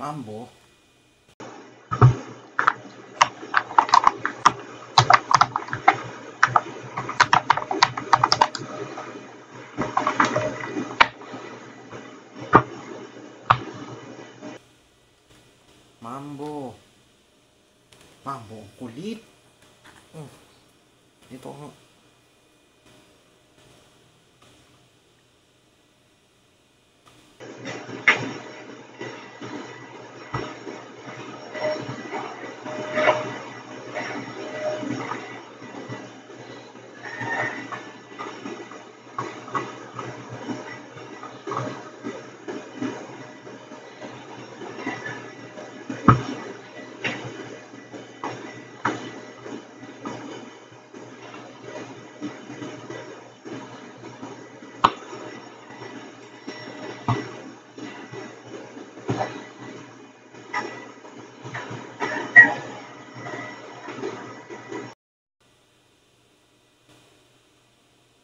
Mambo. Mambo. Mambo, kulit. Dito ako.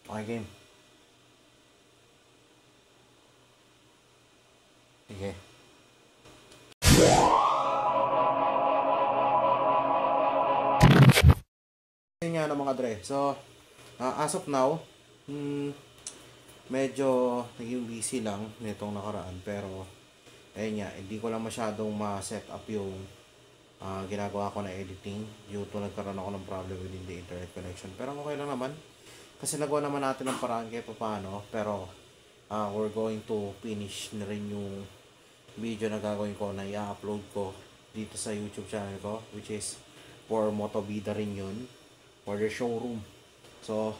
Okay, game. Sige. Yun nga mga dre. So, as of now, medyo naging busy lang nitong nakaraan. Pero, ayun nga, hindi ko lang masyadong ma-set up yung ginagawa ko na editing due to nagkaroon ako ng problem within the internet connection. Pero okay lang naman. Kasi nagawa naman natin ang paraan kahit paano. Pero, we're going to finish na rin yung video na gagawin ko na i-upload ko dito sa YouTube channel ko, which is for Motovida rin yun, for the showroom. So,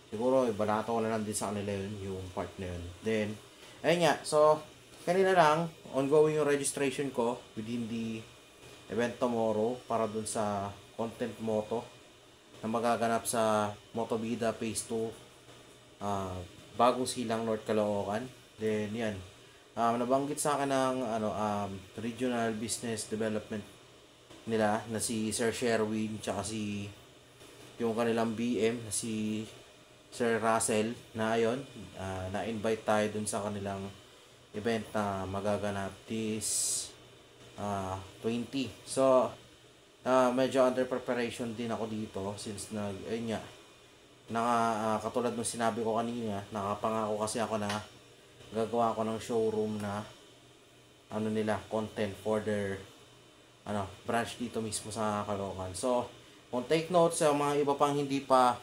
siguro ibalato ko na lang din sa kanila yun, yung part na yun. Then, ayun nga, so, kanina lang, ongoing yung registration ko within the event tomorrow para dun sa Content Moto na magaganap sa Motovida Phase 2, Bagong Silang, North Caloocan. Then, yan. Nabanggit sa akin ng Regional Business Development nila na si Sir Sherwin tsaka si yung kanilang BM na si Sir Russell na ayon, na-invite tayo dun sa kanilang event na magaganap this 20. So, medyo under preparation din ako dito since ayun nga, katulad ng sinabi ko kanina, nakapangako kasi ako na gagawa ako ng showroom na content for their branch dito mismo sa Caloocan. So, kung take note sa mga iba pang hindi pa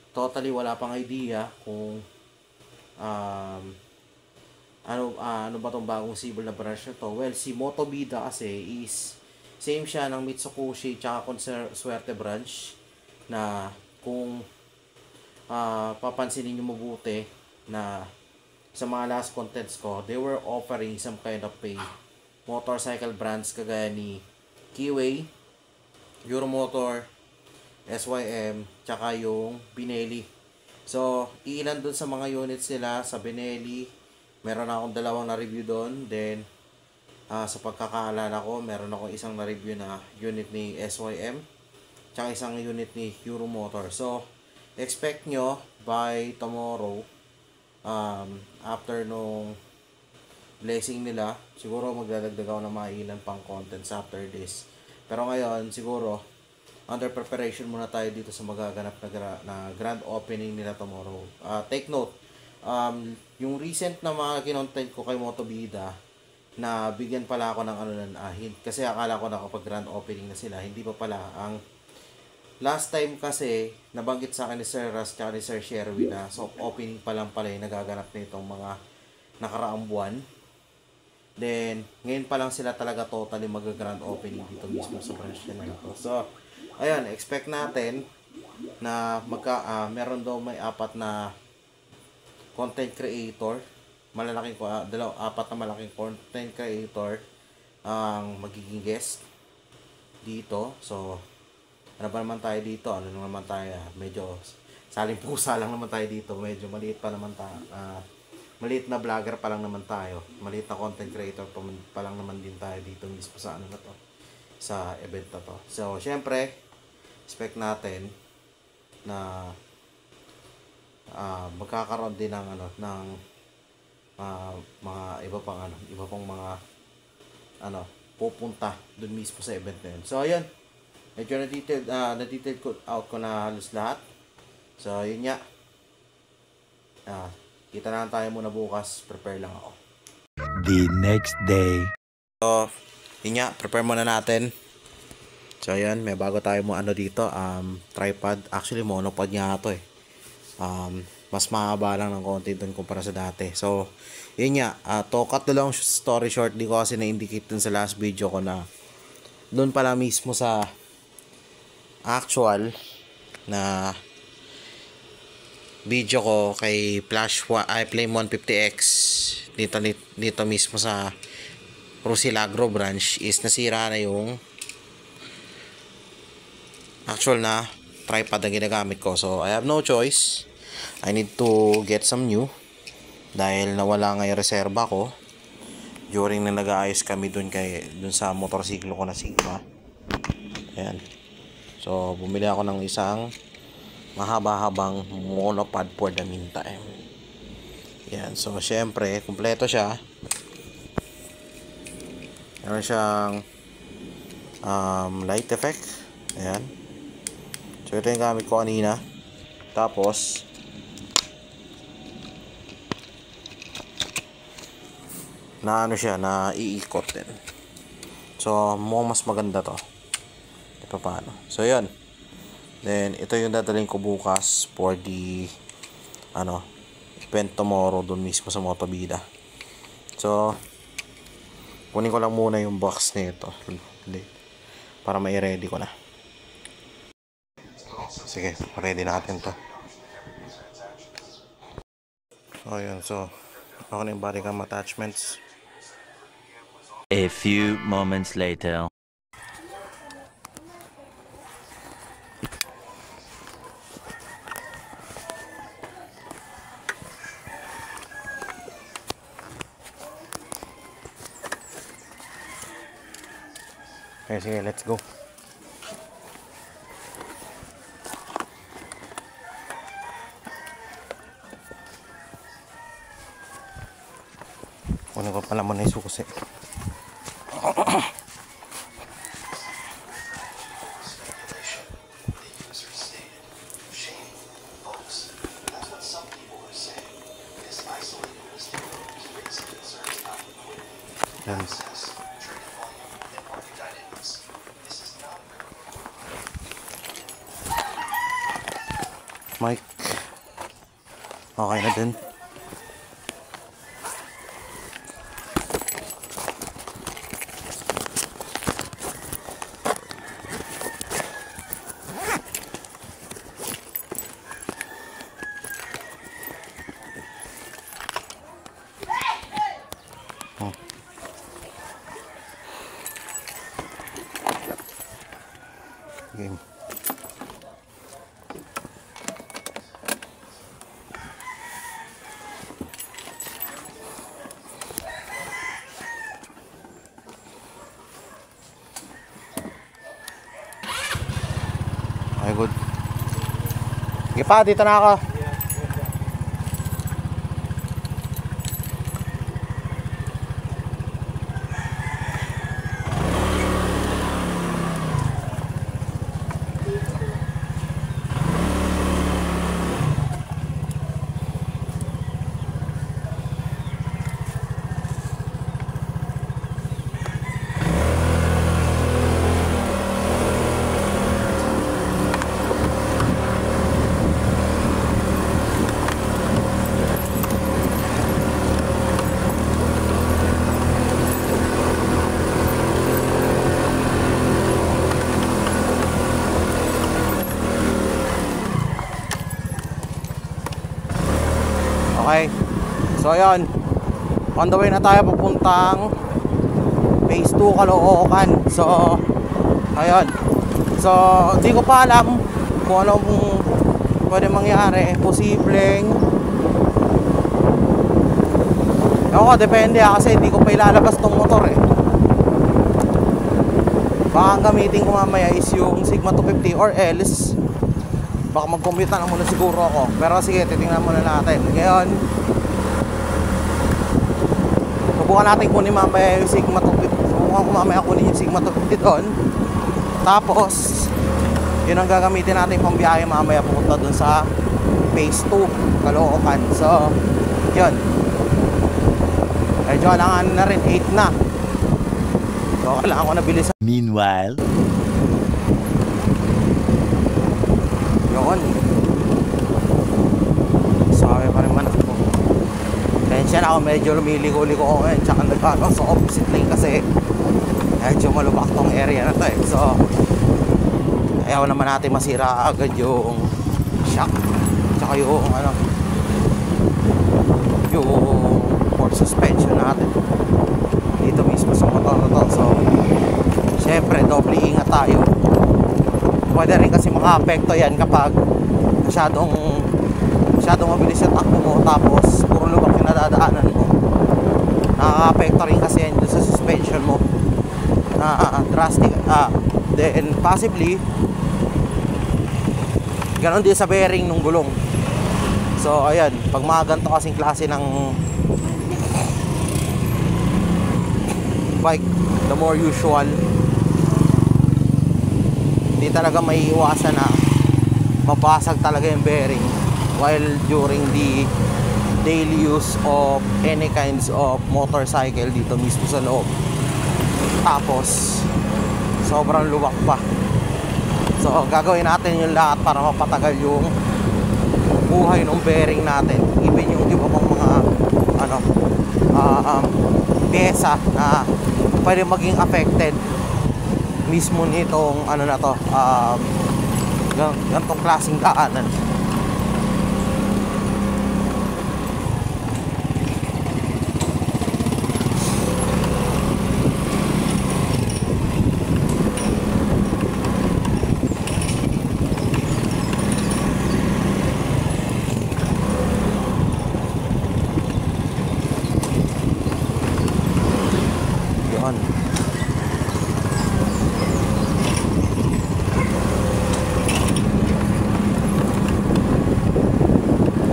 totally wala pang idea kung ano ba tong bagong civil na branch na to. Well, si Motovida kasi is same siya ng Mitsukoshi tsaka Consuerte branch na kung papansinin nyo mabuti na sa mga last contents ko, they were offering some kind of pay motorcycle brands kagaya ni Keyway, Euromotor, SYM, tsaka yung Binelli. So, ilan dun sa mga units nila sa Binelli, meron akong dalawang na-review doon. Then, sa pagkakaalala ko, meron akong isang na-review na unit ni SYM, tsaka isang unit ni Euromotor. So, expect nyo by tomorrow, after nung blessing nila, siguro magdadagdag ako ng mga ilan pang contents after this. Pero ngayon, siguro, under preparation muna tayo dito sa magaganap na grand opening nila tomorrow. Take note, yung recent na mga kinontent ko kay Motovida, na bigyan pala ako ng hint. Kasi akala ko na kapag grand opening na sila, hindi pa pala. Ang last time kasi, nabanggit sa akin ni Sir Ras at ni Sir Sherwin na soft opening pa lang pala yung nagaganap na itong mga nakaraang buwan. Then, ngayon pa lang sila talaga totally mag-grand opening dito mismo sa branch na ito. So, ayun, expect natin na meron daw may apat na content creator, apat na malaking content creator ang magiging guest dito. So, ano ba naman tayo dito? Ano naman tayo? Medyo saling pusa lang naman tayo dito. Medyo maliit pa naman tayo. Maliit na vlogger pa lang naman tayo. Maliit na content creator pa lang naman din tayo dito mismo sa na to. Sa event na to. So, syempre, expect natin na magkakaroon din ng mga iba pang mga pupunta dun mismo sa event na yun. So ayun, medyo na-detailed out ko na halos lahat. So yun nga, kita na lang tayo muna bukas, prepare lang ako. The next day. So yun nga, prepare muna natin. So ayan, may bago tayo mo dito, tripod. Actually monopod nga ito eh. Mas mahaba lang ng konti dun kumpara sa dati. So yun nga, to cut the long story short, di ko kasi na-indicate dun sa last video ko na dun pala mismo sa actual na video ko kay Flame 150X dito mismo sa Rosilagro branch is nasira na yung actual na tripod na ginagamit ko. So I have no choice, I need to get some new dahil nawala nga yung reserba ko during na nag-aayos kami dun sa motorsiklo ko na Sigma. Ayan. So bumili ako ng isang mahaba-habang monopod for the meantime. Ayan. So syempre kumpleto siya. Meron siyang light effect. Ayan. So ito yung gamit ko kanina. Tapos na siya, na iikot din. So mukhang mas maganda to. Ito paano. So yun. Then ito yung dadalhin ko bukas for the event tomorrow dun mismo sa Motobida. So kunin ko lang muna yung box nito para mai-ready ko na. Sige, ready natin to. So yun, so ako na yung body cam attachments. A few moments later. Okay, sige, let's go. Kunin ko pala muna yung susi. Yan. Mic. Okay na din. Game. Okay, good. Sige pa, dito na ako. Okay. So ayun, on the way na tayo papuntang phase 2 Caloocan. So ayun. So di ko pa alam kung anong pwede mangyari. Posibleng ako, depende kasi hindi ko pa ilalabas tong motor eh. Baka ang gamitin ko mamaya is yung Sigma 250 or else baka mag-commute na muna siguro ako. Pero sige, titingnan muna natin. Ngayon, subukan natin kunin mamaya yung Sigma 250 susubukan ko mamaya kunin yung Sigma 250 doon. Tapos yun ang gagamitin natin pang biyahe mamaya pupunta doon sa phase 2 Caloocan. So yun, medyo kailangan na rin 8 na. So kailangan ko na bilisan. Meanwhile, yun, sabi pa rin man ako. Tensya na ako, medyo lumiligo-ligo ko ngayon. Tsaka nagkano sa opposite lane kasi medyo malubak tong area na to eh. So ayaw naman natin masira agad yung shock tsaka yung ano, yung force suspension natin dito mismo sa motor na to. So syempre doble ingat tayo. Pwede rin kasi maka-apekto yan kapag masyadong mabilis yung takbo mo tapos puro lubak yung nadadaanan mo. Nakaka-apekto rin kasi yan sa suspension mo na drastic. Then possibly ganon din sa bearing ng gulong. So ayan, pag mga ganito kasing klase ng bike, the more usual, hindi talaga may iwasan na mabasag talaga yung bearing while during the daily use of any kinds of motorcycle dito mismo sa loob. Tapos sobrang luwak pa. So gagawin natin yung lahat para mapatagal yung buhay ng bearing natin, even yung iba pang mga ano, pyesa na pwede maging affected mismo nitong ano na to, ganitong klaseng daanan.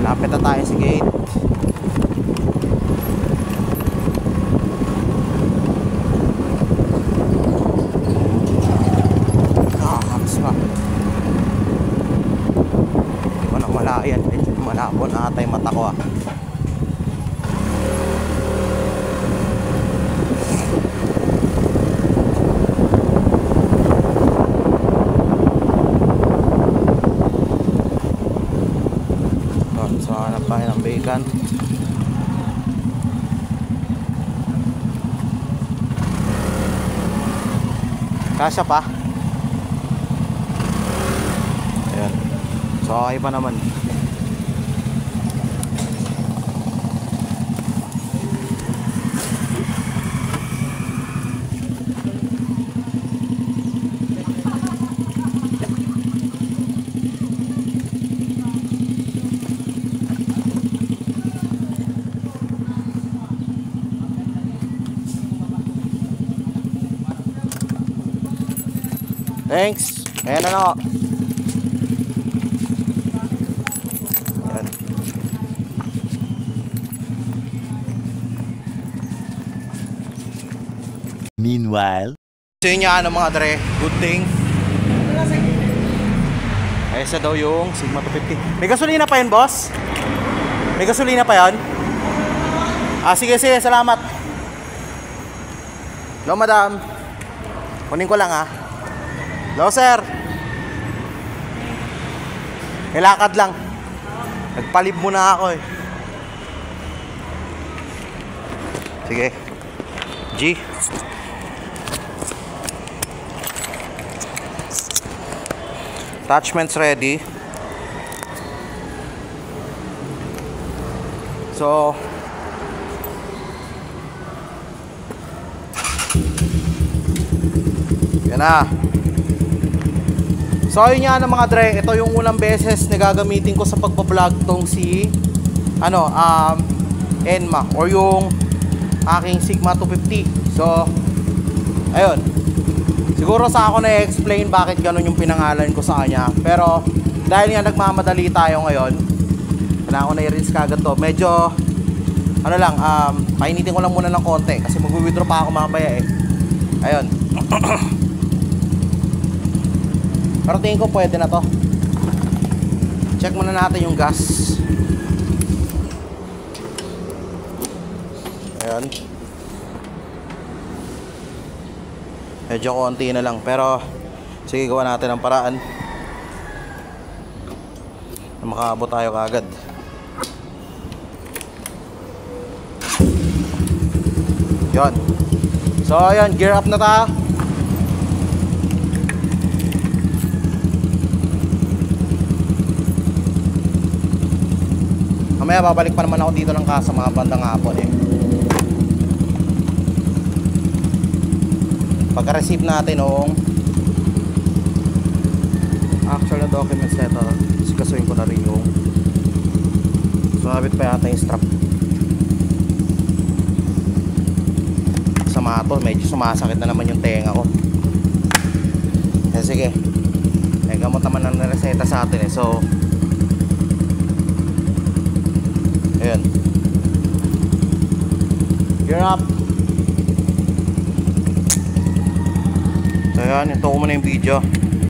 Lapit na tayo sa gate. Nakakams pa. Hindi ko na malayan. Medyo malabo na ata yung mata ko ah. So hanap tayo ng bacon. Kasya pa. Ayan. So okay pa naman. Thanks. Ayan na ako. Ayan. meanwhile, So yun yan mga dre. Good thing. Ayos na daw yung Sigma 250. May gasolina pa yun, boss? May gasolina pa yun? Sige, salamat. Hello, madam. Kunin ko lang Hello, sir. Ilakad lang. Nagpalib muna ako eh. Sige. G. Attachments ready. So yan na. So yun nga mga dre, ito yung unang beses na gagamitin ko sa pagpa-vlog tong si Enma or yung aking Sigma 250. So ayun, siguro sa ako na-explain bakit ganun yung pinangalan ko sa kanya. Pero dahil nga nagmamadali tayo ngayon, kailangan ko na i-rinse kagad to. Medyo ano lang, painitin ko lang muna ng konti kasi mag-withdraw pa ako mamaya eh. Ayun. Pero tingin ko pwede na to. Check muna natin yung gas. Ayun. Medyo konti na lang, pero sige, gawa natin ang paraan na makaabot tayo kaagad. Yun. So ayun, gear up na tayo. Mamaya babalik pa naman ako dito ng casa mga bandang hapon eh. Pagka-receive natin noong actual na documents na ito, sikasuin ko na rin yung sumabit pa yata yung strap. Sama to, medyo sumasakit na naman yung tenga ko. Sige, may gamot naman ang nareseta sa atin eh. So ayun, gear up. So ayun, ito ko muna yung video.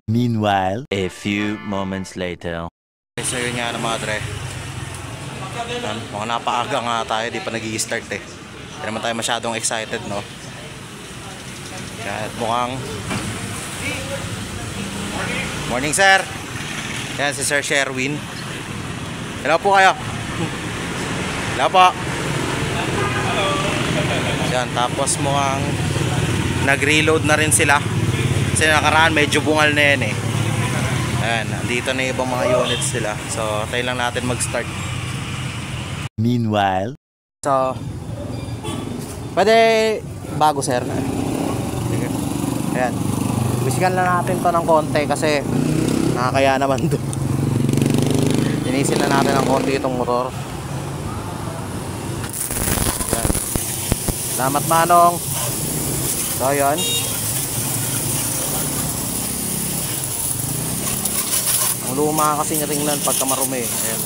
Meanwhile, a few moments later. So yun nga na mga dre, mga napaaga nga tayo, di pa nag-i-start eh. Hindi naman tayo masyadong excited, no? Kaya mukhang morning sir. Yan si Sir Sherwin. Hello po kayo. Hello po. Yan, tapos mukhang nag-reload na rin sila. Kasi nakaraan medyo bungal na yan eh. Ayan, dito na yung ibang mga units sila. So, tayo lang natin mag-start. Meanwhile, So, pwede bago sir. Sige. Ayan. Bisikan lang natin to ng konti kasi nakakaya naman doon. Tinisin na natin ng konti itong motor. Ayan. Salamat manong. So, ayan. Ang luma kasing ringnan pagka marumi. Ayan.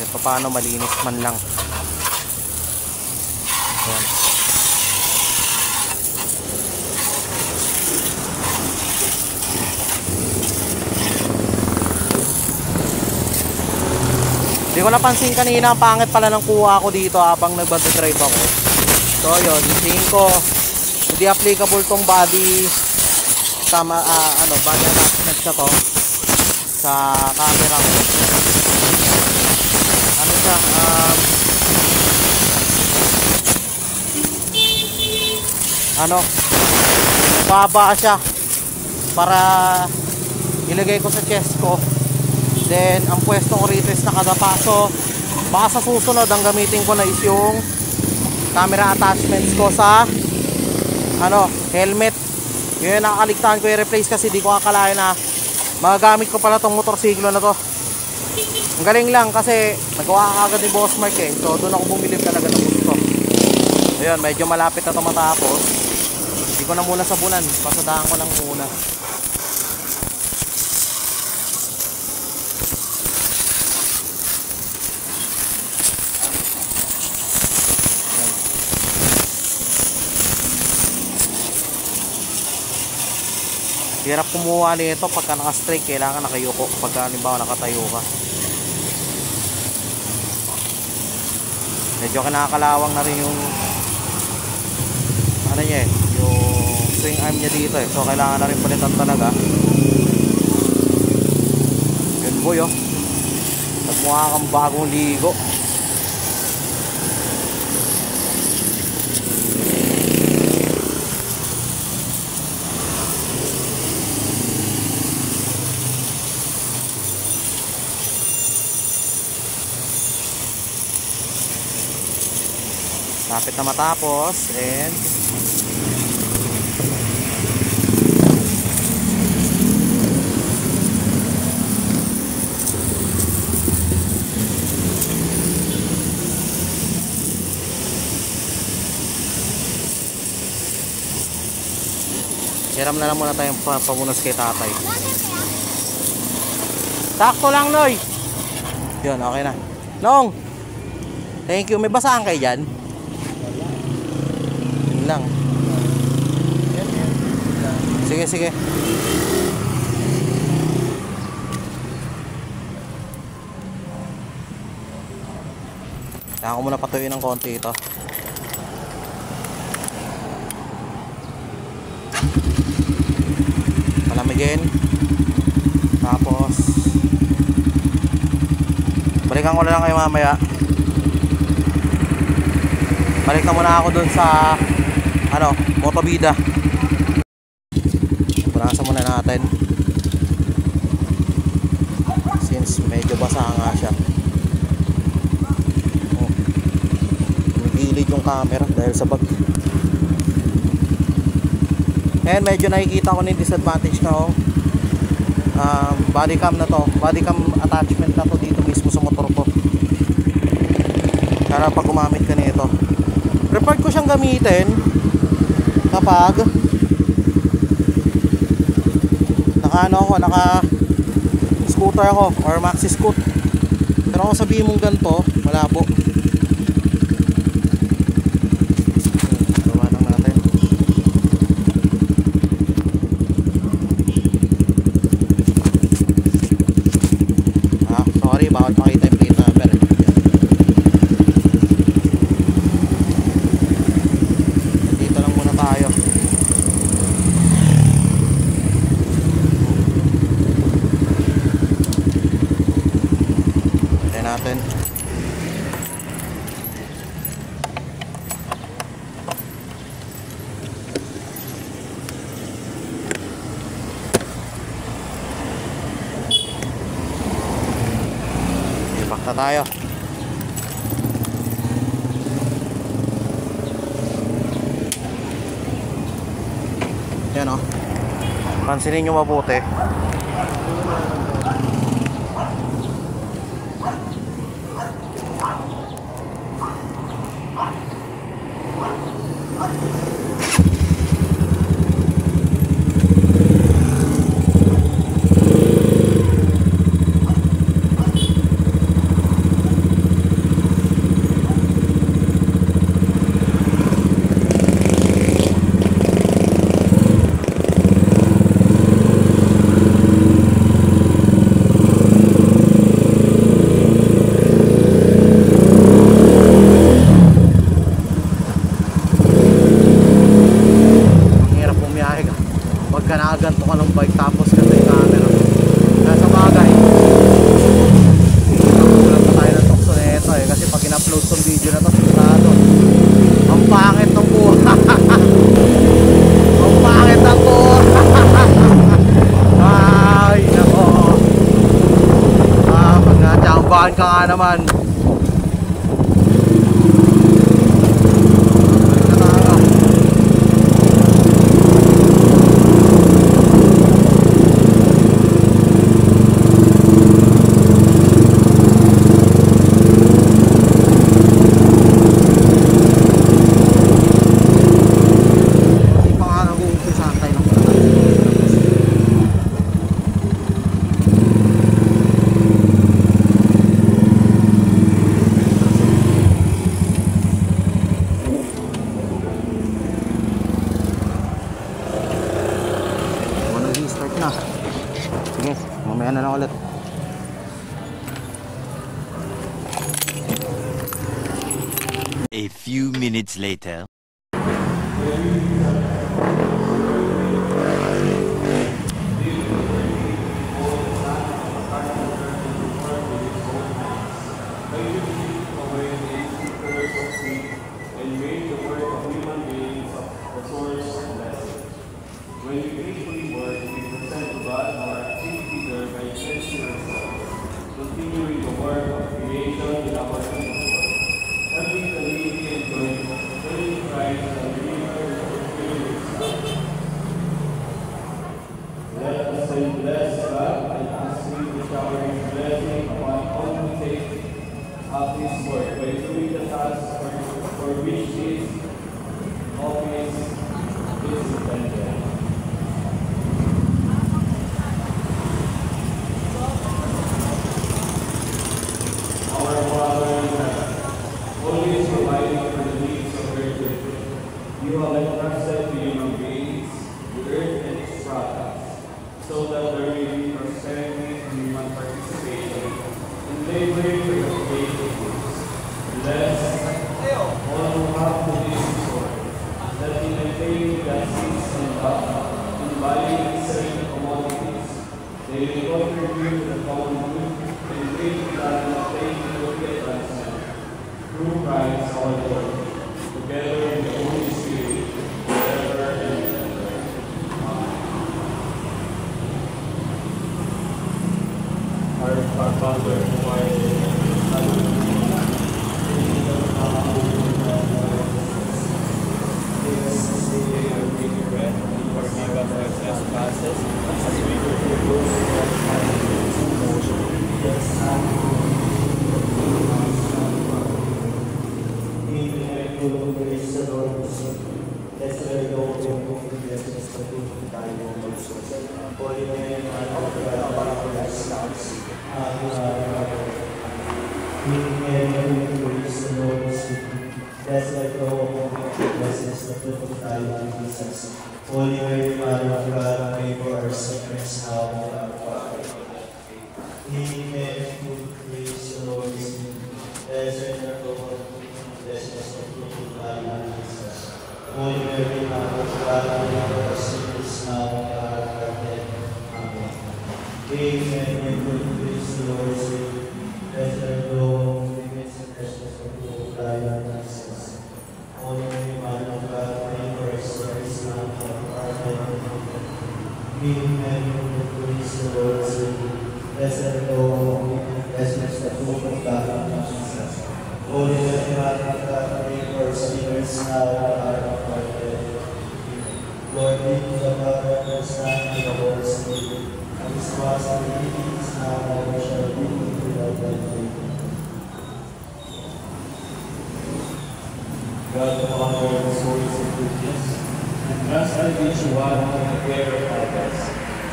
Ito paano malinis man lang. Ayan. Hindi ko napansin kanina, ang pangit pala ng kuha ko dito habang nagba-drive ako. So yun, tingin ko hindi applicable tong body sa body attachment na to sa camera ko. Ano siya, baba siya para ilagay ko sa chest ko. Then ang pwesto ko rito is nakadapa. So baka sa susunod ang gamitin ko na is yung camera attachments ko sa helmet. Yun, nakakaligtaan ko i-replace kasi di ko akalain na magagamit ko pala tong motorsiklo na to. Ang galing lang kasi nagawa ka agad ni Boss Mark eh. So doon ako bumili talaga ng gusto. Ayun, medyo malapit na ito matapos. Hindi ko na muna sabunan, pasadahan ko lang muna. Hirap kumuha nito pagka naka-straight, kailangan nakayuko. Pagka halimbawa nakatayo ka, medyo kinakalawang na rin yung niya yung swing arm niya dito eh. So kailangan na rin palitan talaga. Yun boy oh, nagmukha kang bagong ligo. Lapit na matapos and Hiram na lang muna tayong pamunas kay tatay. Sakto lang, Noy. Yun, okay na. Nong! Thank you. May basahan kayo dyan? Yun lang. Sige, sige. Kaya ako muna patuloy ng konti ito. Palamigin. Tapos balikan ko na lang kayo mamaya. Balik na muna ako dun sa Motobida. Punasan muna natin since medyo basa nga siya. Gilid yung camera dahil sa bag. And medyo nakikita ko na yung disadvantage na body cam na to, body cam attachment na to dito mismo sa motor ko. Para pag gumamit ka nito, preferred ko siyang gamitin kapag naka scooter ako or maxi scoot. Pero kung sabihin mong ganito, malabo. Bawal pakita yung plate number. Dito lang muna tayo. Tignan natin. Bakta tayo. Yan o. Pansinin nyo mabuti. Ganto ka ng bike tapos ganda yung camera. Nasa bagay nakulat na tayo ng tukso na ito kasi pag in-upload tong video na to sigurado ang pangit ng buha. Ang pangit ng buha. Ay nako, pag natsambahan ka nga naman. Sige, mamaya na lang ulit. A few minutes later. Continuing the work of creation in our helping the needy and joining Christ and the Redeemer Let us say bless God and ask Him to shower His blessing upon all who take up His work by doing the task for which His office is intended. Father in heaven, always providing for the needs of your children. You have entrusted to human beings the earth and its products, so that there may be prosperity and human participation in laboring for your created goods. Bless all who have to this sword, that in attaining blessings and love, in buying and selling commodities, they will contribute to the common good and great plan of taking good advancement. Through Christ our Lord, together in the Holy Spirit, forever and ever. Amen. Our Father, who art in heaven, hallowed be thy name. Thy kingdom come, thy will be done on earth as it is in heaven. Give us this day our daily bread, and forgive us our trespasses, as we forgive those who trespass against us. Lead us not into full of grace, the Lord is with you. Blessed are you, O Lord, and blessed is the fruit of thy womb, Jesus. Holy Mary, Mother of God, pray for us sinners, now and at the hour of our death. Hail Mary, full of grace, the Lord is with you. Blessed are you, O Lord, and blessed is the fruit of thy womb, Jesus. Holy Mary, Mother of God, pray for us sinners, now and at the hour of our death. Hail Mary, full of grace, the Lord is with you. Blessed are you, O Lord, blessed is the fruit of thy womb, Jesus. Holy Mary, Mother of God, pray for us sinners, now and at the hour of our death. Amen. Hail Mary, full of grace, the Lord is with you. Blessed are you, O Lord, blessed is the fruit of thy womb, Jesus. Holy Mary, Mother of God, pray for us sinners, now and at the hour of our death. Hail Mary, full of grace, the Lord is with you. Blessed are you, O Lord, blessed is the fruit of thy womb, Jesus. Holy Mary, Mother of God, pray for us sinners, now and at the hour of our death. Lord, be to the Father, and the Son, and the Holy Spirit, as it was in the beginning, is now, and ever shall be, without end. God the Father, the source of goodness, and trusted each one in the care of others,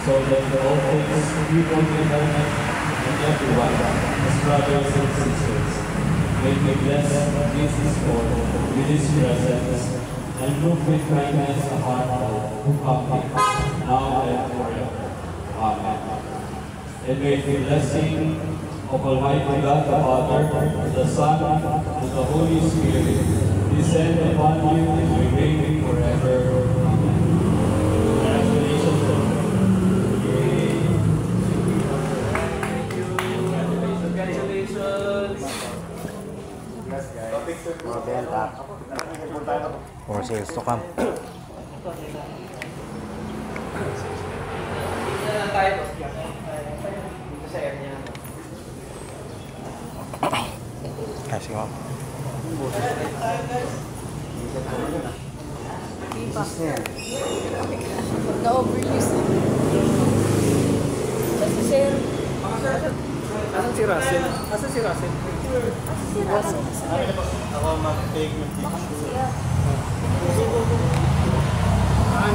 so that in all things people may help and everyone, as brothers and sisters, may be blessed Jesus Lord with his presence, and look with kindness upon all who come here, now and forever. Amen. And may the blessing of Almighty God the Father, the Son, and the Holy Spirit descend upon you and remain forever. Amen. Congratulations, Lord. Yay. Congratulations. More sales to come. Ay, sige ma'am. Na-overuse. Kasi sir. Asan si Russell? Asan si Russell? Si Russell. Ako mag-take ng Baka siya.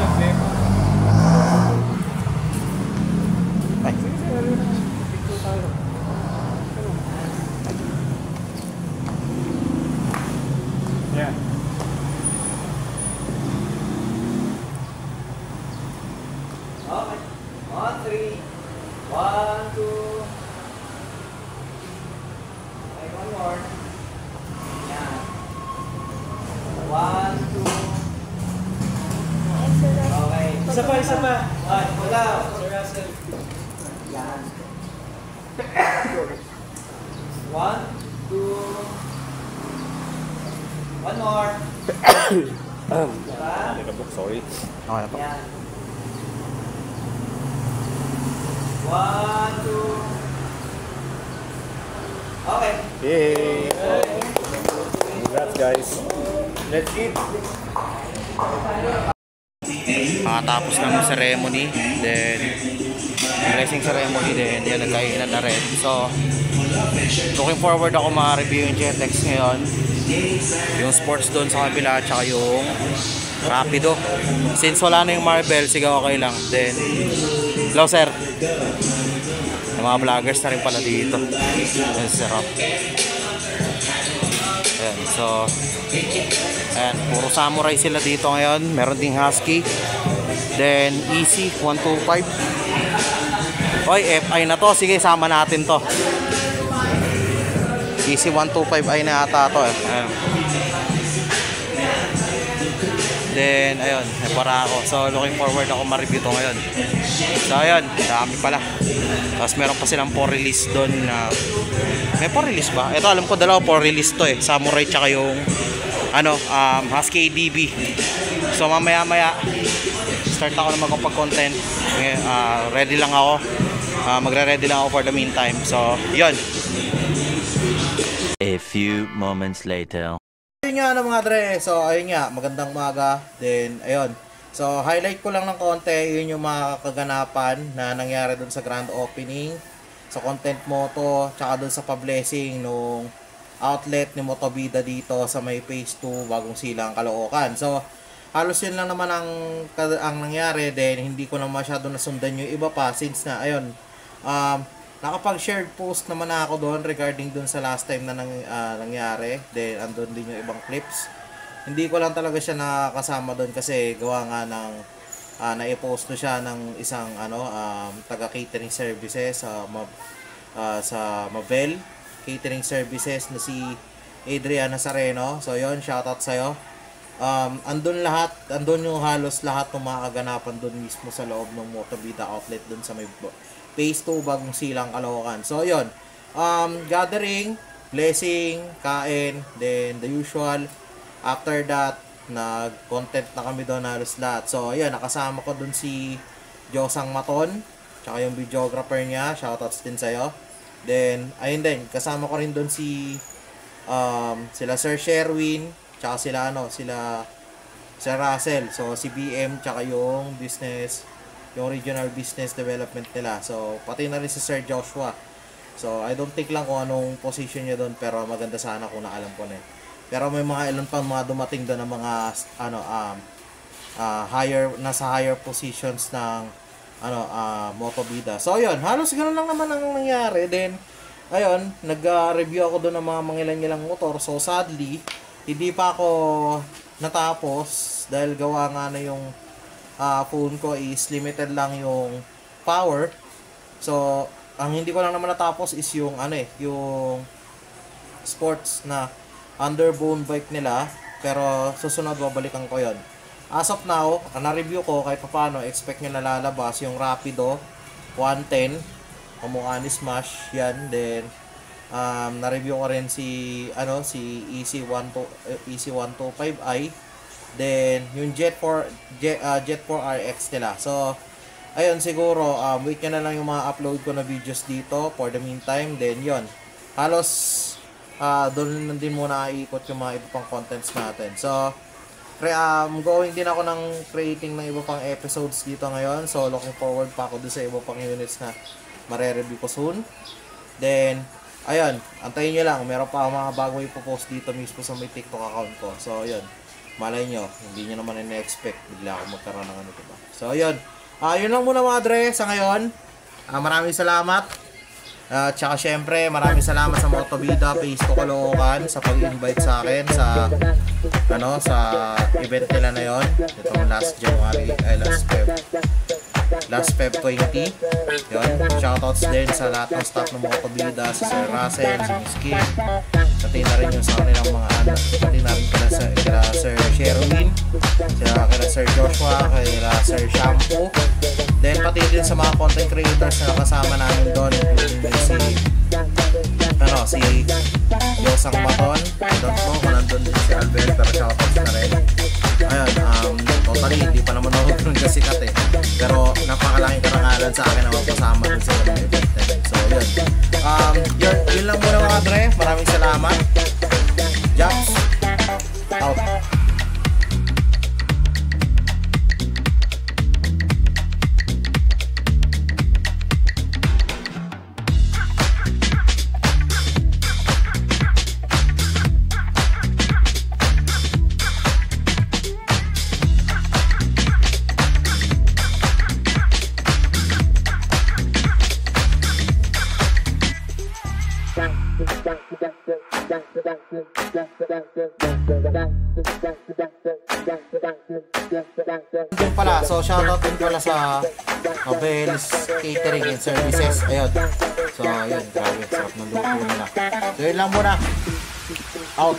nag-take. Ay. Picture tayo. Yeah. Okay. 1, 3. 1, 2. Okay, one more. Yan. 1, 2. Okay. Isa pa, isa pa. Wala. Sir Russell. Yan. 1, 2. One more. Diba? Sorry. Okay po. Yan. 1, 2. Okay. Yay! Congrats guys. Let's eat. Makatapos ng ceremony, then blessing ceremony, then yan, nagkainan na rin. So, looking forward ako ma-review yung JetX ngayon, yung sports doon sa kabila, tsaka yung Rapido. Since wala na yung Marvel, sige okay lang. Then, hello sir, yung mga vloggers na rin pala dito. Yan, sarap. So, ayan, puro samurai sila dito ngayon. Meron ding husky. Then, easy 125. Oy, FI na to. Sige, sama natin to. Easy 125i na ata to eh. Ayan. Then, ayun, para ako. So, looking forward ako ma-review to ngayon. So, ayun, dami pala. Tapos, meron pa silang 4 release doon na... May 4 release ba? Ito, alam ko, dalawa 4 release to eh. Samurai, tsaka yung, Husky ADB. So, mamaya-maya, start ako na magpag-content. Ready lang ako. Magre-ready lang ako for the meantime. So, yun. A few moments later. Ayun nga mga dre, so ayun nga, magandang umaga. Then, ayun. So, highlight ko lang ng konti, yun yung mga kaganapan na nangyari dun sa grand opening, sa Content Moto, tsaka dun sa pa-blessing nung outlet ni Motovida dito sa may phase 2, Bagong Silang, Caloocan. So, halos yun lang naman ang nangyari, then hindi ko na masyado nasundan yung iba pa since na, ayun, nakapag-shared post naman ako doon regarding doon sa last time na nangyari. Then, andun din yung ibang clips. Hindi ko lang talaga siya nakasama doon kasi gawa nga ng naipost na siya ng isang taga-catering services sa Mabel Catering Services na si Adrian Nazareno. So, yun, shoutout sa'yo. Andun yung halos lahat ng mga kaganapan doon mismo sa loob ng Motovida outlet doon sa may phase 2, Bagong Silang, Caloocan. So, yun. Gathering, blessing, kain, then the usual. After that, nag-content na kami doon halos lahat. So, yun. Nakasama ko doon si Josang Maton, tsaka yung videographer niya. Shoutouts din sa'yo. Then, ayun din. Kasama ko rin doon sila Sir Sherwin, tsaka sila Russell. So, si BM, tsaka yung regional business development nila. So, pati na rin si Sir Joshua. So, I don't think lang kung anong position niya doon, pero maganda sana kung naalam ko na eh. Pero may mga ilan pang mga dumating doon ng mga nasa higher positions ng Motovida. So, ayun, halos ganoon lang naman ang nangyari. Then, ayun, nag-review ako doon ng mga mangilan-ngilang motor. So, sadly, hindi pa ako natapos dahil gawa nga na yung phone ko is limited lang yung power. So, ang hindi ko lang naman natapos is yung yung sports na underbone bike nila, pero susunod babalikan ko yon. As of now, na-review ko kahit paano, expect nyo na lalabas yung Rapido 110 kamukha ni Smash yan. Then na-review ko rin si EC125i. Then, yung Jet 4 RX nila. So, ayun, siguro, wait nyo na lang yung mga upload ko na videos dito for the meantime. Then, yun. Halos, doon din muna iikot yung mga iba pang contents natin. So, going din ako ng creating ng iba pang episodes dito ngayon. So, looking forward pa ako doon sa iba pang units na mare-review ko soon. Then, ayun, antayin nyo lang. Meron pa mga bagong ipopost dito mismo sa may TikTok account ko. So, ayun. Malay nyo, hindi nyo naman ina-expect bigla ako magkaroon ng diba? So, ayun. Yun lang muna mga dre sa ngayon. Maraming salamat. Tsaka syempre, maraming salamat sa Motovida, Phase 2 Caloocan sa pag-invite sa akin sa event nila na yon. Itong last Feb 20. Yun. Shoutouts din sa lahat ng staff ng Motovida, si Sir Russell, si Miss Kim. Pati na rin yung sa kanilang mga pati na rin kila Sir Sherwin, kila Sir Joshua, kila Sir Shampoo. Then pati din sa mga content creators na nakasama namin doon, including din si Josang Maton. I don't know kung nandun din si Albert, pero shoutouts na rin. Ayun, totally hindi pa naman ako ganun kasikat eh, pero napakalaking karangalan sa akin na magpasama dun sa mga event. So yun lang muna mga dre. Maraming salamat. Japs out. Dang, dang, dang, dang, dang, dang. Din pala, so shoutout din pala sa Abel's Catering and Services. Ayun. So, ayun. Grabe. Sarap ng luto nila. So, yun lang muna. Out.